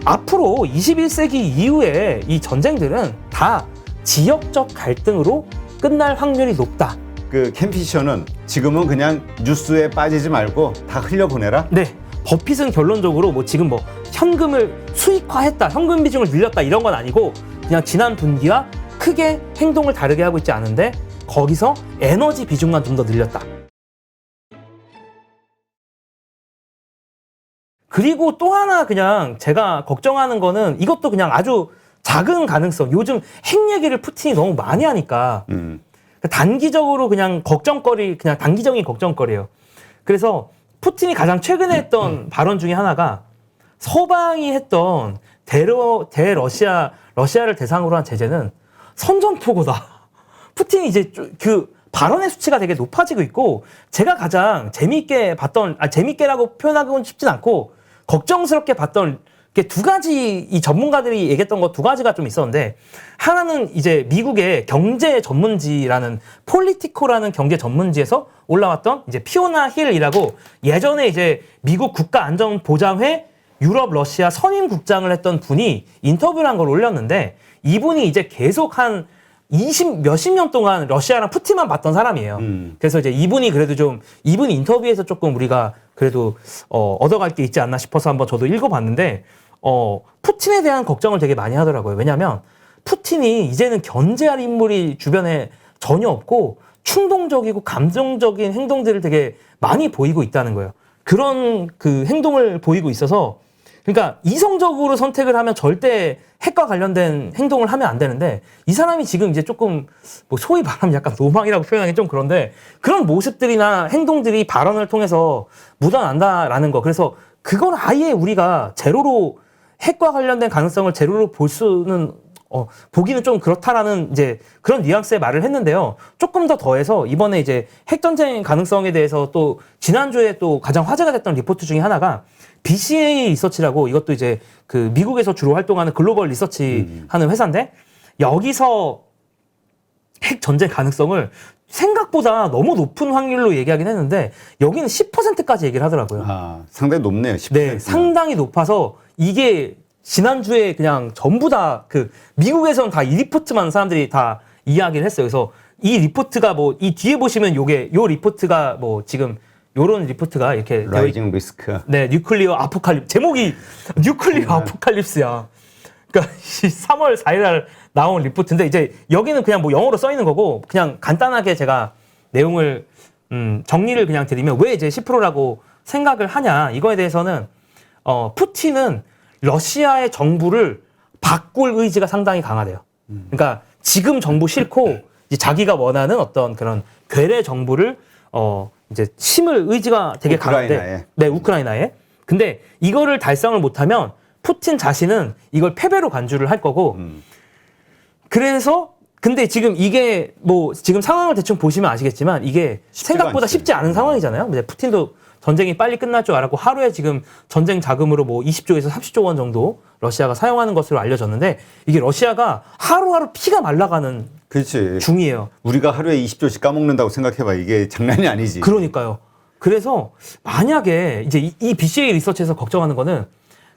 앞으로 21세기 이후에 이 전쟁들은 다 지역적 갈등으로 끝날 확률이 높다. 그 캠피셔는 지금은 그냥 뉴스에 빠지지 말고 다 흘려보내라? 네. 버핏은 결론적으로 뭐 지금 뭐 현금을 수익화했다, 현금 비중을 늘렸다 이런 건 아니고 그냥 지난 분기와 크게 행동을 다르게 하고 있지 않은데 거기서 에너지 비중만 좀 더 늘렸다. 그리고 또 하나 그냥 제가 걱정하는 거는 이것도 그냥 아주 작은 가능성. 요즘 핵 얘기를 푸틴이 너무 많이 하니까 단기적으로 그냥 걱정거리, 그냥 단기적인 걱정거리예요. 그래서 푸틴이 가장 최근에 했던 발언 중에 하나가 서방이 했던 러시아를 대상으로 한 제재는 선전포고다. 푸틴이 이제 그 발언의 수치가 되게 높아지고 있고 제가 가장 재미있게 봤던, 재미있게라고 표현하고는 쉽진 않고 걱정스럽게 봤던 게 두 가지, 이 전문가들이 얘기했던 거 두 가지가 좀 있었는데 하나는 이제 미국의 경제 전문지라는 폴리티코라는 경제 전문지에서 올라왔던 이제 피오나 힐이라고 예전에 이제 미국 국가안전보장회 유럽 러시아 선임국장을 했던 분이 인터뷰를 한 걸 올렸는데 이분이 이제 계속 한 몇십 년 동안 러시아랑 푸틴만 봤던 사람이에요. 그래서 이제 이분이 그래도 좀, 이분 인터뷰에서 조금 우리가 그래도, 얻어갈 게 있지 않나 싶어서 한번 저도 읽어봤는데, 푸틴에 대한 걱정을 되게 많이 하더라고요. 왜냐면, 푸틴이 이제는 견제할 인물이 주변에 전혀 없고, 충동적이고 감정적인 행동들을 되게 많이 보이고 있다는 거예요. 그런 그 행동을 보이고 있어서, 그러니까 이성적으로 선택을 하면 절대 핵과 관련된 행동을 하면 안 되는데 이 사람이 지금 이제 조금 뭐 소위 말하면 약간 노망이라고 표현하기 좀 그런데 그런 모습들이나 행동들이 발언을 통해서 묻어난다라는 거. 그래서 그건 아예 우리가 제로로 핵과 관련된 가능성을 제로로 볼 수는 보기는 좀 그렇다라는 이제 그런 뉘앙스의 말을 했는데요. 조금 더 더해서 이번에 이제 핵전쟁 가능성에 대해서 또 지난주에 또 가장 화제가 됐던 리포트 중에 하나가 BCA 리서치라고 이것도 이제 그 미국에서 주로 활동하는 글로벌 리서치 하는 회사인데 여기서 핵 전쟁 가능성을 생각보다 너무 높은 확률로 얘기하긴 했는데 여기는 10%까지 얘기를 하더라고요. 아, 상당히 높네요. 10%. 네, 상당히 높아서 이게 지난주에 그냥 전부 다 그 미국에서는 다 이 리포트만 사람들이 다 이야기를 했어요. 그래서 이 리포트가 뭐 이 뒤에 보시면 요 리포트가 뭐 지금 요런 리포트가 이렇게 라이징 리스크. 네, 뉴클리어 아포칼립스. 제목이 뉴클리어 아포칼립스야. 그러니까 3월 4일 날 나온 리포트인데 이제 여기는 그냥 뭐 영어로 써 있는 거고 그냥 간단하게 제가 내용을 정리를 그냥 드리면 왜 이제 10%라고 생각을 하냐. 이거에 대해서는 푸틴은 러시아의 정부를 바꿀 의지가 상당히 강하대요. 그러니까 지금 정부 싫고 이제 자기가 원하는 어떤 그런 괴뢰 정부를 이제 심을 의지가 되게 강한데, 네, 우크라이나에. 근데 이거를 달성을 못하면 푸틴 자신은 이걸 패배로 간주를 할 거고, 그래서 근데 지금 이게 뭐 지금 상황을 대충 보시면 아시겠지만 이게 생각보다 쉽지 않은 상황이잖아요. 근데 푸틴도 전쟁이 빨리 끝날 줄 알았고 하루에 지금 전쟁 자금으로 뭐 20조에서 30조 원 정도 러시아가 사용하는 것으로 알려졌는데 이게 러시아가 하루하루 피가 말라가는 그렇지. 중이에요. 우리가 하루에 20조씩 까먹는다고 생각해봐. 이게 장난이 아니지. 그러니까요. 그래서 만약에 이제 이 BCA 리서치에서 걱정하는 거는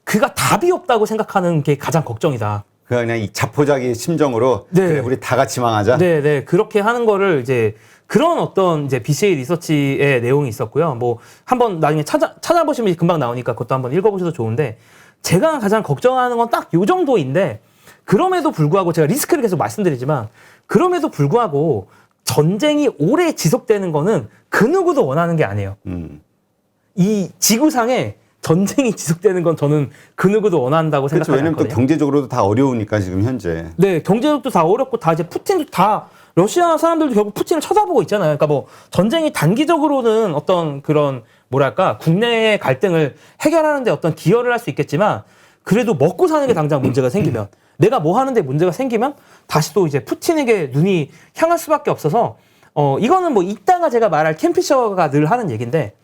그가 답이 없다고 생각하는 게 가장 걱정이다. 그냥 이 자포자기 심정으로 네. 그래 우리 다 같이 망하자. 네, 그렇게 하는 거를 이제 그런 어떤 이제 BCA 리서치의 내용이 있었고요. 뭐 한번 나중에 찾아보시면 금방 나오니까 그것도 한번 읽어보셔도 좋은데 제가 가장 걱정하는 건 딱 요 정도인데 그럼에도 불구하고 제가 리스크를 계속 말씀드리지만 그럼에도 불구하고 전쟁이 오래 지속되는 거는 그 누구도 원하는 게 아니에요. 이 지구상에 전쟁이 지속되는 건 저는 그 누구도 원한다고 그렇죠. 생각하거든요. 왜냐면 또 경제적으로도 다 어려우니까 지금 현재. 네, 경제력도 다 어렵고 다 이제 푸틴도 다 러시아 사람들도 결국 푸틴을 쳐다보고 있잖아요. 그러니까 뭐 전쟁이 단기적으로는 어떤 그런 뭐랄까 국내의 갈등을 해결하는데 어떤 기여를 할 수 있겠지만 그래도 먹고 사는 게 당장 문제가 생기면 내가 뭐 하는데 문제가 생기면 다시 또 이제 푸틴에게 눈이 향할 수밖에 없어서 이거는 뭐 이따가 제가 말할 캠피셔가 늘 하는 얘기인데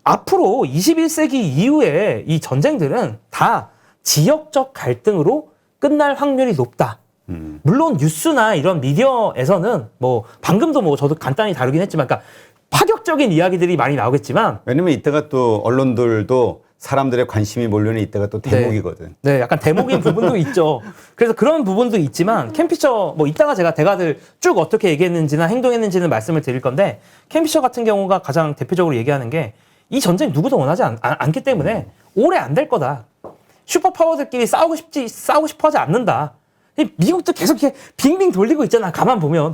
앞으로 21세기 이후에 이 전쟁들은 다 지역적 갈등으로 끝날 확률이 높다. 물론 뉴스나 이런 미디어에서는 뭐 방금도 뭐 저도 간단히 다루긴 했지만 그러니까 파격적인 이야기들이 많이 나오겠지만 왜냐면 이때가 또 언론들도 사람들의 관심이 몰려는 이때가 또 대목이거든. 네, 약간 대목인 부분도 있죠. 그래서 그런 부분도 있지만 캠피셔 뭐 이따가 제가 대가들 쭉 어떻게 얘기했는지나 행동했는지는 말씀을 드릴 건데 캠피셔 같은 경우가 가장 대표적으로 얘기하는 게 이 전쟁 누구도 원하지 않기 때문에 오래 안 될 거다. 슈퍼파워들끼리 싸우고 싶어 하지 않는다. 미국도 계속 이렇게 빙빙 돌리고 있잖아. 가만 보면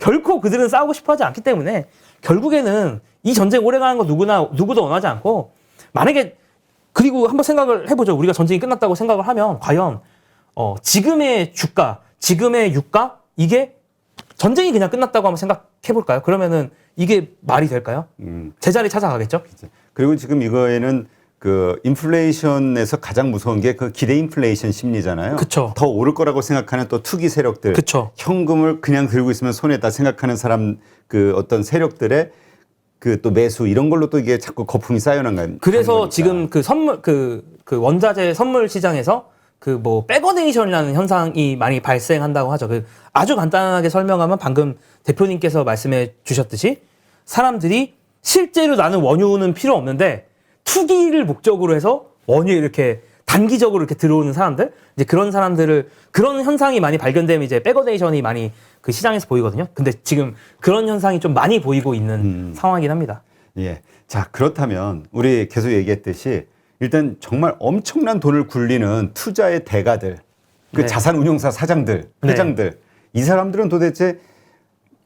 결코 그들은 싸우고 싶어 하지 않기 때문에 결국에는 이 전쟁 오래 가는 거 누구도 원하지 않고 만약에 그리고 한번 생각을 해보죠. 우리가 전쟁이 끝났다고 생각을 하면 과연 지금의 주가, 지금의 유가 이게 전쟁이 그냥 끝났다고 한번 생각해볼까요? 그러면은 이게 말이 될까요? 제자리 찾아가겠죠? 그리고 지금 이거에는 그 인플레이션에서 가장 무서운 게 그 기대 인플레이션 심리잖아요. 그쵸. 더 오를 거라고 생각하는 또 투기 세력들, 그쵸. 현금을 그냥 들고 있으면 손에다 생각하는 사람 그 어떤 세력들의 그 또 매수 이런 걸로 또 이게 자꾸 거품이 쌓여난 거예요. 그래서 지금 그 선물 그 원자재 선물 시장에서 그 뭐 백어네이션이라는 현상이 많이 발생한다고 하죠. 그 아주 간단하게 설명하면 방금 대표님께서 말씀해 주셨듯이 사람들이 실제로 나는 원유는 필요 없는데 투기를 목적으로 해서 원유에 이렇게 단기적으로 이렇게 들어오는 사람들, 이제 그런 사람들을 그런 현상이 많이 발견되면 이제 백어네이션이 많이 그 시장에서 보이거든요. 근데 지금 그런 현상이 좀 많이 보이고 있는 상황이긴 합니다. 예. 자, 그렇다면 우리 계속 얘기했듯이 일단 정말 엄청난 돈을 굴리는 투자의 대가들, 그 네. 자산운용사 사장들, 회장들, 이 사람들은 도대체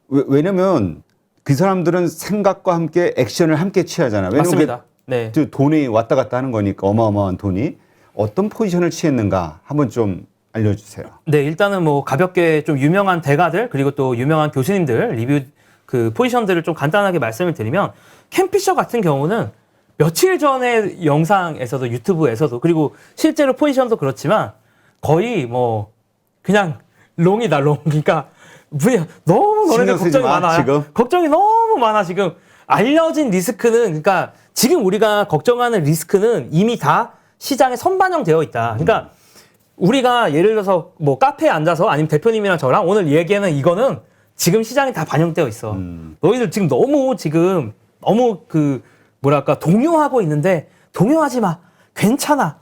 왜냐면 그 사람들은 생각과 함께 액션을 함께 취하잖아요. 왜냐면 맞습니다. 네. 돈이 왔다 갔다 하는 거니까 어마어마한 돈이 어떤 포지션을 취했는가 한번 좀 알려주세요. 네, 일단은 뭐 가볍게 좀 유명한 대가들 그리고 또 유명한 교수님들 리뷰 그 포지션들을 좀 간단하게 말씀을 드리면 캠피셔 같은 경우는 며칠 전에 영상에서도 유튜브에서도 그리고 실제로 포지션도 그렇지만 거의 뭐 그냥 롱이다 롱. 그러니까 너무 너네들 걱정이 많아. 지금? 걱정이 너무 많아 지금. 알려진 리스크는 그러니까 지금 우리가 걱정하는 리스크는 이미 다 시장에 선반영되어 있다. 그러니까 우리가 예를 들어서 뭐 카페에 앉아서 아니면 대표님이랑 저랑 오늘 얘기하는 이거는 지금 시장에 다 반영되어 있어. 너희들 지금 너무 그 뭐랄까 동요하고 있는데 동요하지 마. 괜찮아.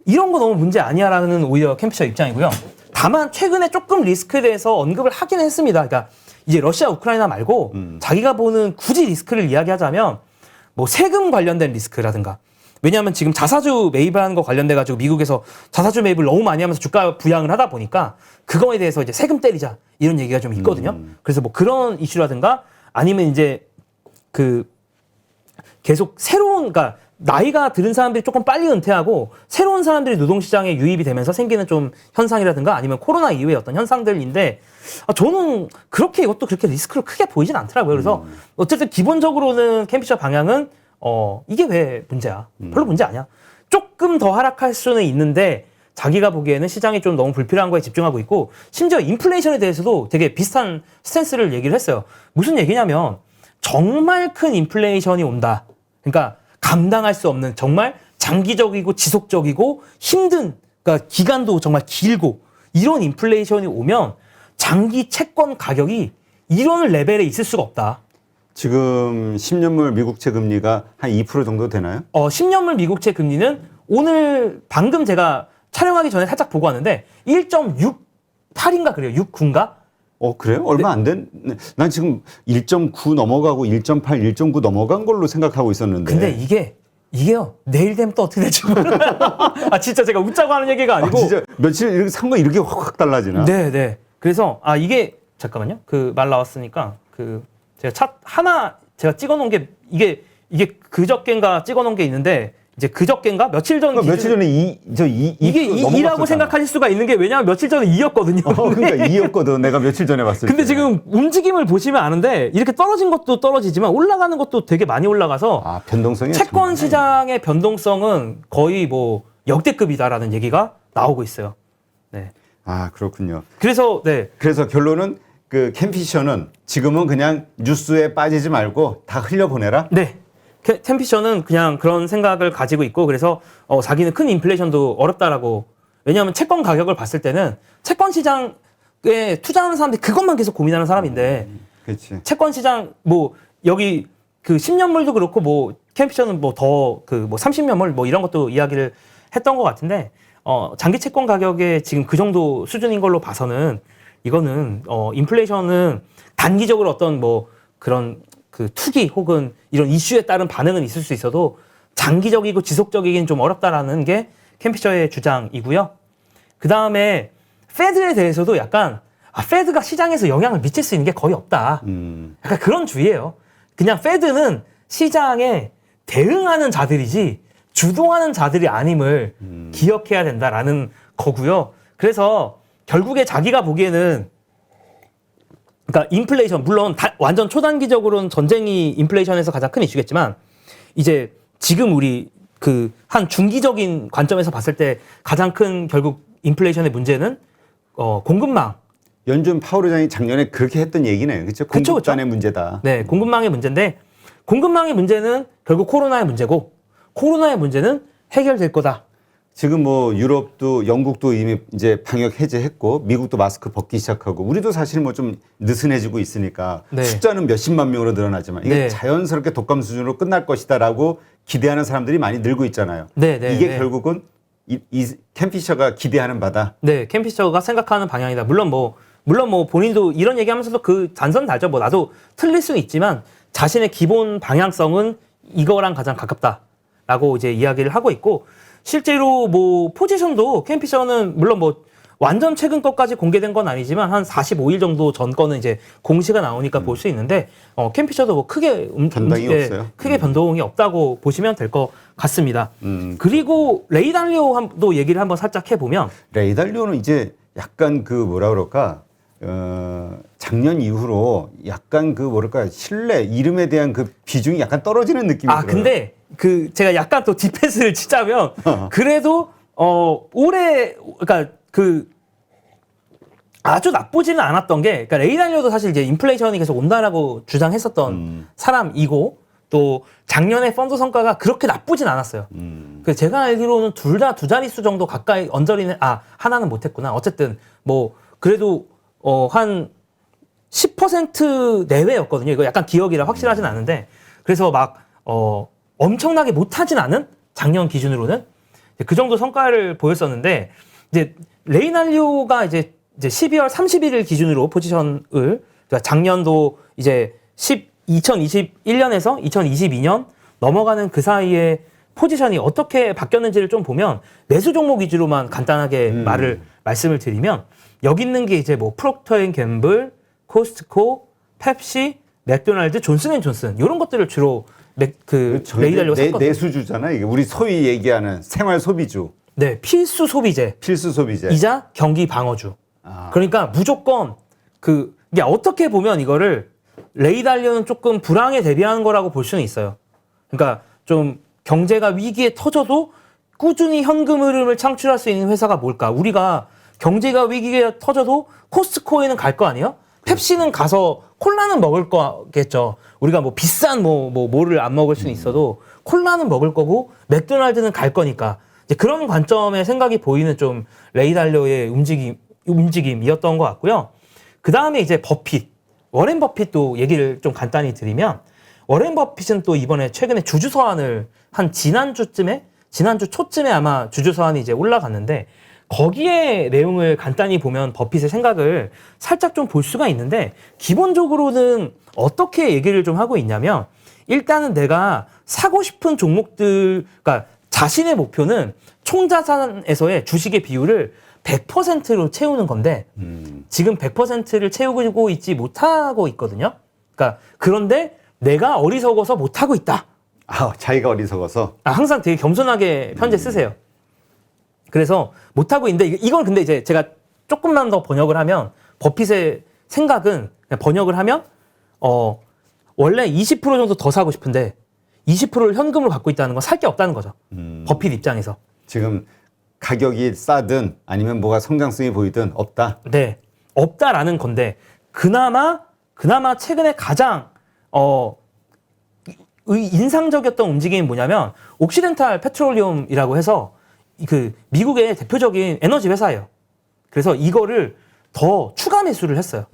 이런 거 너무 문제 아니야라는 오히려 캠피셔 입장이고요. 다만 최근에 조금 리스크에 대해서 언급을 하긴 했습니다. 그러니까 이제 러시아 우크라이나 말고 자기가 보는 굳이 리스크를 이야기하자면 뭐 세금 관련된 리스크라든가 왜냐하면 지금 자사주 매입하는 거 관련돼 가지고 미국에서 자사주 매입을 너무 많이 하면서 주가 부양을 하다 보니까 그거에 대해서 이제 세금 때리자 이런 얘기가 좀 있거든요. 그래서 뭐 그런 이슈라든가 아니면 이제 그 계속 새로운 그러니까 나이가 들은 사람들이 조금 빨리 은퇴하고 새로운 사람들이 노동시장에 유입이 되면서 생기는 좀 현상이라든가 아니면 코로나 이후의 어떤 현상들인데 저는 이것도 그렇게 리스크를 크게 보이진 않더라고요. 그래서 어쨌든 기본적으로는 캠피셔 방향은 이게 왜 문제야? 별로 문제 아니야. 조금 더 하락할 수는 있는데 자기가 보기에는 시장이 좀 너무 불필요한 거에 집중하고 있고 심지어 인플레이션에 대해서도 되게 비슷한 스탠스를 얘기를 했어요. 무슨 얘기냐면 정말 큰 인플레이션이 온다. 그러니까 감당할 수 없는 정말 장기적이고 지속적이고 힘든 그러니까 기간도 정말 길고 이런 인플레이션이 오면 장기 채권 가격이 이런 레벨에 있을 수가 없다. 지금 10년물 미국채 금리가 한 2% 정도 되나요? 10년물 미국채 금리는 오늘 방금 제가 촬영하기 전에 살짝 보고 왔는데 1.68인가 그래요. 69인가? 그래요? 얼마 안 된? 난 지금 1.9 넘어가고 1.8, 1.9 넘어간 걸로 생각하고 있었는데. 근데 이게요. 내일 되면 또 어떻게 될지 몰라요. 진짜 제가 웃자고 하는 얘기가 아니고. 진짜 며칠 이렇게 산 거 이렇게 확 달라지나? 네. 그래서 이게 잠깐만요. 그 말 나왔으니까 제가 차 하나 제가 찍어놓은 게 이게 그저께인가 찍어놓은 게 있는데 이제 그저께인가 며칠 전 며칠 전에 이게 2라고 생각하실 수가 있는 게 왜냐하면 며칠 전에 2였거든요. 그러니까 2였거든. 내가 며칠 전에 봤을 때. 근데 지금 움직임을 보시면 아는데 이렇게 떨어진 것도 떨어지지만 올라가는 것도 되게 많이 올라가서 변동성이 채권 시장의 변동성은 거의 뭐 역대급이다라는 얘기가 나오고 있어요. 네. 그렇군요. 그래서 결론은 그 캠피셔는 지금은 그냥 뉴스에 빠지지 말고 다 흘려보내라? 네. 캠피셔는 그냥 그런 생각을 가지고 있고 그래서 자기는 큰 인플레이션도 어렵다라고 왜냐하면 채권 가격을 봤을 때는 채권 시장에 투자하는 사람들이 그것만 계속 고민하는 사람인데 그렇지. 채권 시장 뭐 여기 그 10년물도 그렇고 뭐 캠피셔는 뭐 더 그 뭐 30몇월 뭐 이런 것도 이야기를 했던 것 같은데 장기 채권 가격에 지금 그 정도 수준인 걸로 봐서는 이거는 인플레이션은 단기적으로 어떤 뭐 그런 그 투기 혹은 이런 이슈에 따른 반응은 있을 수 있어도 장기적이고 지속적이긴 좀 어렵다라는 게 캠피셔의 주장이고요. 그 다음에 페드에 대해서도 약간 페드가 시장에서 영향을 미칠 수 있는 게 거의 없다. 약간 그런 주의예요. 그냥 페드는 시장에 대응하는 자들이지 주도하는 자들이 아님을 기억해야 된다라는 거고요. 그래서 결국에 자기가 보기에는 그러니까 인플레이션 물론 완전 초단기적으로는 전쟁이 인플레이션에서 가장 큰 이슈겠지만 이제 지금 우리 그 한 중기적인 관점에서 봤을 때 가장 큰 결국 인플레이션의 문제는 공급망. 연준 파월 의장이 작년에 그렇게 했던 얘기네요. 그렇죠? 공급단의 문제다. 네, 공급망의 문제인데 공급망의 문제는 결국 코로나의 문제고 코로나의 문제는 해결될 거다. 지금 뭐 유럽도 영국도 이미 이제 방역 해제했고 미국도 마스크 벗기 시작하고 우리도 사실 뭐 좀 느슨해지고 있으니까 네. 숫자는 몇십만 명으로 늘어나지만 이게 네. 자연스럽게 독감 수준으로 끝날 것이다라고 기대하는 사람들이 많이 늘고 있잖아요. 네, 네, 이게 네. 결국은 이 캠피셔가 기대하는 바다. 네, 캠피셔가 생각하는 방향이다. 물론 뭐 본인도 이런 얘기하면서도 그 잔선 달죠. 뭐 나도 틀릴 수는 있지만 자신의 기본 방향성은 이거랑 가장 가깝다라고 이제 이야기를 하고 있고 실제로 뭐 포지션도 캠피셔는 물론 뭐 완전 최근 것까지 공개된 건 아니지만 한 45일 정도 전 거는 이제 공시가 나오니까 볼 수 있는데 캠피셔도 뭐 크게 변동이 없어요. 크게 변동이 없다고 보시면 될 것 같습니다. 그리고 레이 달리오도 얘기를 한번 살짝 해보면 레이 달리오는 이제 약간 그 뭐라 그럴까 작년 이후로 약간 그 뭐랄까 신뢰 이름에 대한 그 비중이 약간 떨어지는 느낌이 들어요. 근데 그 제가 약간 또 디펜스를 치자면 그래도 올해 그러니까 그 아주 나쁘지는 않았던 게 그러니까 레이 달리오도 사실 이제 인플레이션이 계속 온다라고 주장했었던 사람이고 또 작년에 펀드 성과가 그렇게 나쁘진 않았어요. 그래서 제가 알기로는 둘 다 두 자릿수 정도 가까이 언저리는 하나는 못했구나. 어쨌든 뭐 그래도 한 10% 내외였거든요. 이거 약간 기억이라 확실하진 않은데 그래서 막 엄청나게 못하진 않은 작년 기준으로는 그 정도 성과를 보였었는데 이제 레이 달리오가 이제 12월 31일 기준으로 포지션을 그러니까 작년도 이제 2021년에서 2022년 넘어가는 그 사이에 포지션이 어떻게 바뀌었는지를 좀 보면 매수 종목 위주로만 간단하게 말씀을 드리면 여기 있는 게 이제 뭐 프록터앤갬블, 코스트코, 펩시, 맥도날드, 존슨앤존슨 이런 것들을 주로 레이 달리오가 샀거든요. 내수주잖아 이게 우리 소위 얘기하는 생활 소비주. 네, 필수 소비재. 이자 경기 방어주. 그러니까 무조건 이게 어떻게 보면 이거를 레이 달리오는 조금 불황에 대비하는 거라고 볼 수는 있어요. 그러니까 좀 경제가 위기에 터져도 꾸준히 현금 흐름을 창출할 수 있는 회사가 뭘까? 우리가 경제가 위기에 터져도 코스트코에는 갈 거 아니에요? 펩시는 가서 콜라는 먹을 거겠죠. 우리가 뭐 비싼 뭐를 안 먹을 수는 있어도 콜라는 먹을 거고 맥도날드는 갈 거니까 이제 그런 관점의 생각이 보이는 좀 레이 달리오의 움직임이었던 것 같고요. 그 다음에 이제 워렌 버핏도 얘기를 좀 간단히 드리면 워렌 버핏은 또 이번에 최근에 주주 서한을 한 지난주 초쯤에 아마 주주 서한이 이제 올라갔는데 거기에 내용을 간단히 보면 버핏의 생각을 살짝 좀 볼 수가 있는데 기본적으로는 어떻게 얘기를 좀 하고 있냐면 일단은 내가 사고 싶은 종목들 그러니까 자신의 목표는 총자산에서의 주식의 비율을 100%로 채우는 건데 지금 100%를 채우고 있지 못하고 있거든요. 그러니까 그런데 내가 어리석어서 못하고 있다. 자기가 어리석어서. 항상 되게 겸손하게 편지 쓰세요. 그래서 못하고 있는데 이건 근데 이제 제가 조금만 더 번역을 하면 버핏의 생각은 그냥 번역을 하면 원래 20% 정도 더 사고 싶은데 20%를 현금으로 갖고 있다는 건 살 게 없다는 거죠. 버핏 입장에서. 지금 가격이 싸든 아니면 뭐가 성장성이 보이든 없다. 네. 없다라는 건데 그나마 최근에 가장 인상적이었던 움직임이 뭐냐면 옥시덴탈 페트롤리움이라고 해서 그 미국의 대표적인 에너지 회사예요. 그래서 이거를 더 추가 매수를 했어요.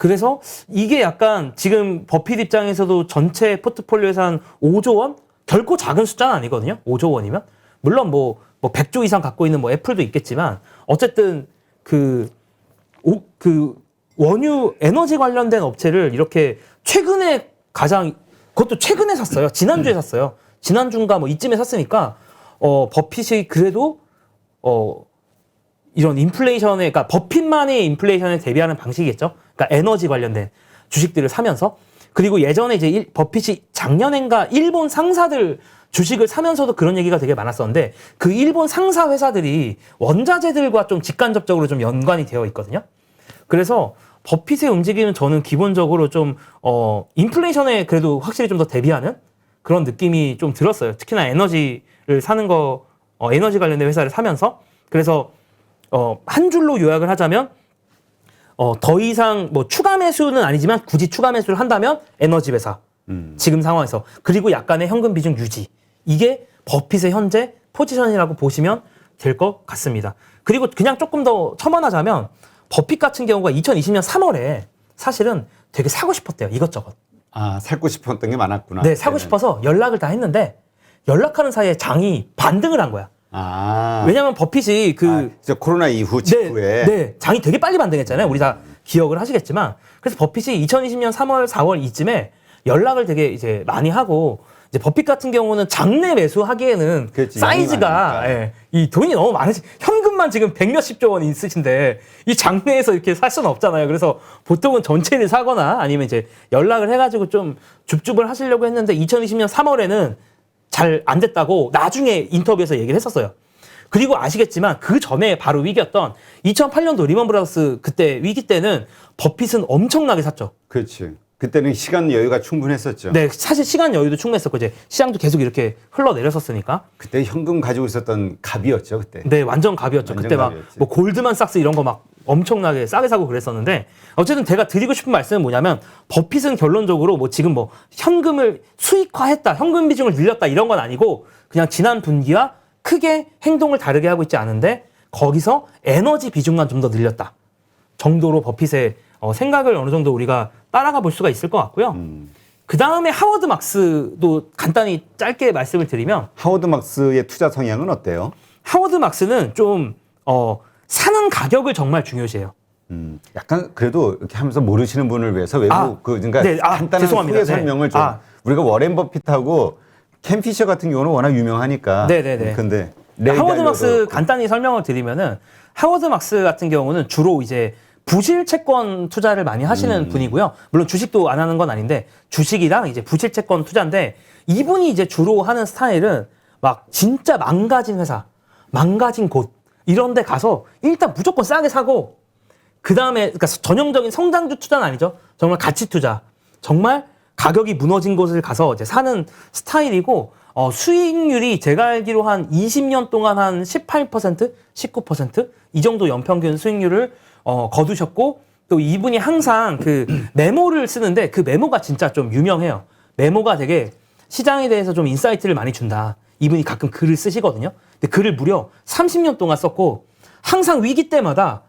그래서 이게 약간 지금 버핏 입장에서도 전체 포트폴리오에서 한 5조 원? 결코 작은 숫자는 아니거든요. 5조 원이면. 물론 뭐 100조 이상 갖고 있는 뭐 애플도 있겠지만 어쨌든 그 원유 에너지 관련된 업체를 이렇게 최근에 그것도 최근에 샀어요. 지난주에 샀어요. 지난주인가 뭐 이쯤에 샀으니까 버핏이 그래도 이런 인플레이션에, 그러니까 버핏만의 인플레이션에 대비하는 방식이겠죠. 그러니까 에너지 관련된 주식들을 사면서. 그리고 예전에 이제 버핏이 작년엔가 일본 상사들 주식을 사면서도 그런 얘기가 되게 많았었는데 그 일본 상사 회사들이 원자재들과 좀 직간접적으로 좀 연관이 되어 있거든요. 그래서 버핏의 움직임은 저는 기본적으로 좀 인플레이션에 그래도 확실히 좀 더 대비하는 그런 느낌이 좀 들었어요. 특히나 에너지를 사는 거, 에너지 관련된 회사를 사면서. 그래서 한 줄로 요약을 하자면 더 이상 뭐 추가 매수는 아니지만 굳이 추가 매수를 한다면 에너지 회사. 지금 상황에서. 그리고 약간의 현금 비중 유지. 이게 버핏의 현재 포지션이라고 보시면 될 것 같습니다. 그리고 그냥 조금 더 첨언하자면 버핏 같은 경우가 2020년 3월에 사실은 되게 사고 싶었대요. 이것저것. 아, 사고 싶었던 게 많았구나. 네, 사고 싶어서 연락을 다 했는데 연락하는 사이에 장이 반등을 한 거야. 아. 왜냐면 버핏이 저 코로나 이후 직후에. 네, 장이 되게 빨리 반등했잖아요. 우리 다 기억을 하시겠지만. 그래서 버핏이 2020년 3월, 4월 이쯤에 연락을 되게 이제 많이 하고, 이제 버핏 같은 경우는 장내 매수하기에는 그렇지, 사이즈가, 양이 이 돈이 너무 많으시, 현금만 지금 100몇십조 원 있으신데, 이 장내에서 이렇게 살 수는 없잖아요. 그래서 보통은 전체를 사거나 아니면 이제 연락을 해가지고 좀 줍줍을 하시려고 했는데, 2020년 3월에는 잘 안 됐다고 나중에 인터뷰에서 얘기를 했었어요. 그리고 아시겠지만 그 전에 바로 위기였던 2008년도 리먼 브라더스 그때 위기 때는 버핏은 엄청나게 샀죠. 그렇지. 그때는 시간 여유가 충분했었죠. 네, 사실 시간 여유도 충분했었고 이제 시장도 계속 이렇게 흘러내렸었으니까. 그때 현금 가지고 있었던 갑이었죠, 그때. 네, 완전 갑이었죠. 완전 그때 막 갑이었지. 뭐 골드만삭스 이런 거 막 엄청나게 싸게 사고 그랬었는데 어쨌든 제가 드리고 싶은 말씀은 뭐냐면 버핏은 결론적으로 뭐 지금 뭐 현금을 수익화했다, 현금 비중을 늘렸다 이런 건 아니고 그냥 지난 분기와 크게 행동을 다르게 하고 있지 않은데 거기서 에너지 비중만 좀 더 늘렸다 정도로 버핏의 생각을 어느 정도 우리가 따라가 볼 수가 있을 것 같고요. 그 다음에 하워드 막스도 간단히 짧게 말씀을 드리면 하워드 막스의 투자 성향은 어때요? 하워드 막스는 좀 사는 가격을 정말 중요시해요. 약간 그래도 이렇게 하면서 모르시는 분을 위해서 외국 그러니까 네, 간단한 죄송합니다. 후에 설명을 좀 우리가 워렌 버핏하고 캔 피셔 같은 경우는 워낙 유명하니까. 네네네. 근데 하워드 막스 간단히 설명을 드리면은 하워드 막스 같은 경우는 주로 이제 부실 채권 투자를 많이 하시는 분이고요. 물론 주식도 안 하는 건 아닌데 주식이랑 이제 부실 채권 투자인데 이분이 이제 주로 하는 스타일은 막 진짜 망가진 회사, 망가진 곳 이런 데 가서 일단 무조건 싸게 사고 그다음에 그러니까 전형적인 성장주 투자는 아니죠. 정말 가치 투자. 정말 가격이 무너진 곳을 가서 이제 사는 스타일이고 수익률이 제가 알기로 한 20년 동안 한 18%, 19% 이 정도 연평균 수익률을 거두셨고 또 이분이 항상 그 메모를 쓰는데 그 메모가 진짜 좀 유명해요. 메모가 되게 시장에 대해서 좀 인사이트를 많이 준다. 이분이 가끔 글을 쓰시거든요. 근데 글을 무려 30년 동안 썼고 항상 위기 때마다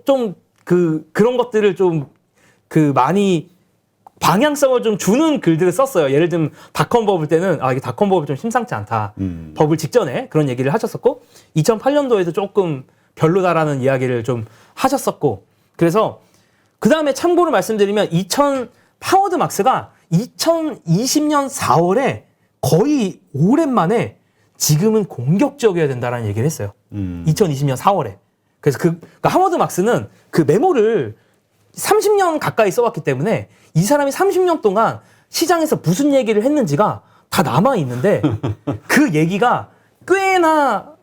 좀 그런 것들을 좀 많이 방향성을 좀 주는 글들을 썼어요. 예를 들면 닷컴 버블 때는 이게 닷컴 버블 좀 심상치 않다. 버블 직전에 그런 얘기를 하셨었고 2008년도에도 조금 별로다라는 이야기를 좀 하셨었고 그래서 그 다음에 참고로 말씀드리면 하워드 막스가 2020년 4월에 거의 오랜만에 지금은 공격적이어야 된다라는 얘기를 했어요. 2020년 4월에. 그래서 그러니까 하워드 막스는 그 메모를 30년 가까이 써왔기 때문에 이 사람이 30년 동안 시장에서 무슨 얘기를 했는지가 다 남아있는데 그 얘기가 꽤나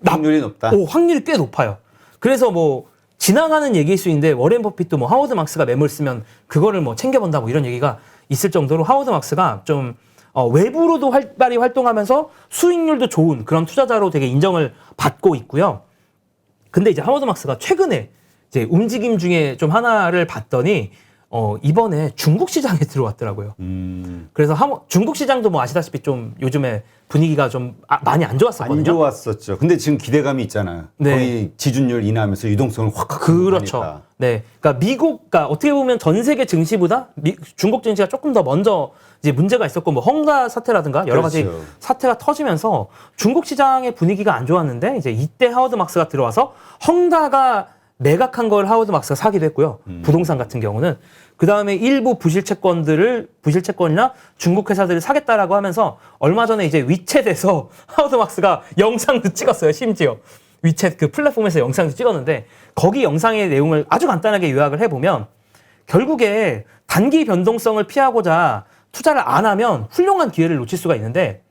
확률이 높다. 확률이 꽤 높아요. 그래서 뭐 지나가는 얘기일 수 있는데 워렌 버핏도 뭐 하워드 막스가 메모를 쓰면 그거를 뭐 챙겨본다 뭐 이런 얘기가 있을 정도로 하워드 막스가 좀 외부로도 활발히 활동하면서 수익률도 좋은 그런 투자자로 되게 인정을 받고 있고요. 근데 이제 하워드 막스가 최근에 이제 움직임 중에 좀 하나를 봤더니 이번에 중국 시장에 들어왔더라고요. 그래서 중국 시장도 뭐 아시다시피 좀 요즘에 분위기가 좀 많이 안 좋았었거든요. 안 좋았었죠. 근데 지금 기대감이 있잖아요. 네. 거의 지준율 인하하면서 유동성을 확 그렇죠. 하니까. 네. 그러니까 그러니까 어떻게 보면 전 세계 증시보다 중국 증시가 조금 더 먼저 이제 문제가 있었고 뭐 헝다 사태라든가 여러 가지 그렇죠. 사태가 터지면서 중국 시장의 분위기가 안 좋았는데 이제 이때 하워드 막스가 들어와서 헝다가 매각한 걸 하워드 막스가 사기도 했고요. 부동산 같은 경우는. 그 다음에 일부 부실채권이나 중국 회사들을 사겠다라고 하면서 얼마 전에 이제 위챗에서 하워드 막스가 영상도 찍었어요. 심지어. 위챗 그 플랫폼에서 영상도 찍었는데 거기 영상의 내용을 아주 간단하게 요약을 해보면 결국에 단기 변동성을 피하고자 투자를 안 하면 훌륭한 기회를 놓칠 수가 있는데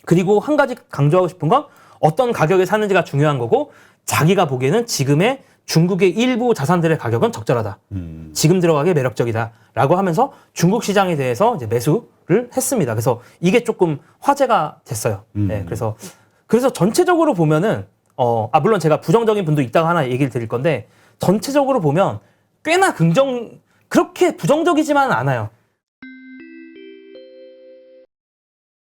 그리고 한 가지 강조하고 싶은 건 어떤 가격에 사는지가 중요한 거고 자기가 보기에는 지금의 중국의 일부 자산들의 가격은 적절하다. 지금 들어가기 매력적이다. 라고 하면서 중국 시장에 대해서 이제 매수를 했습니다. 그래서 이게 조금 화제가 됐어요. 네, 그래서 전체적으로 보면은, 물론 제가 부정적인 분도 있다가 하나 얘기를 드릴 건데, 전체적으로 보면 꽤나 그렇게 부정적이지만은 않아요.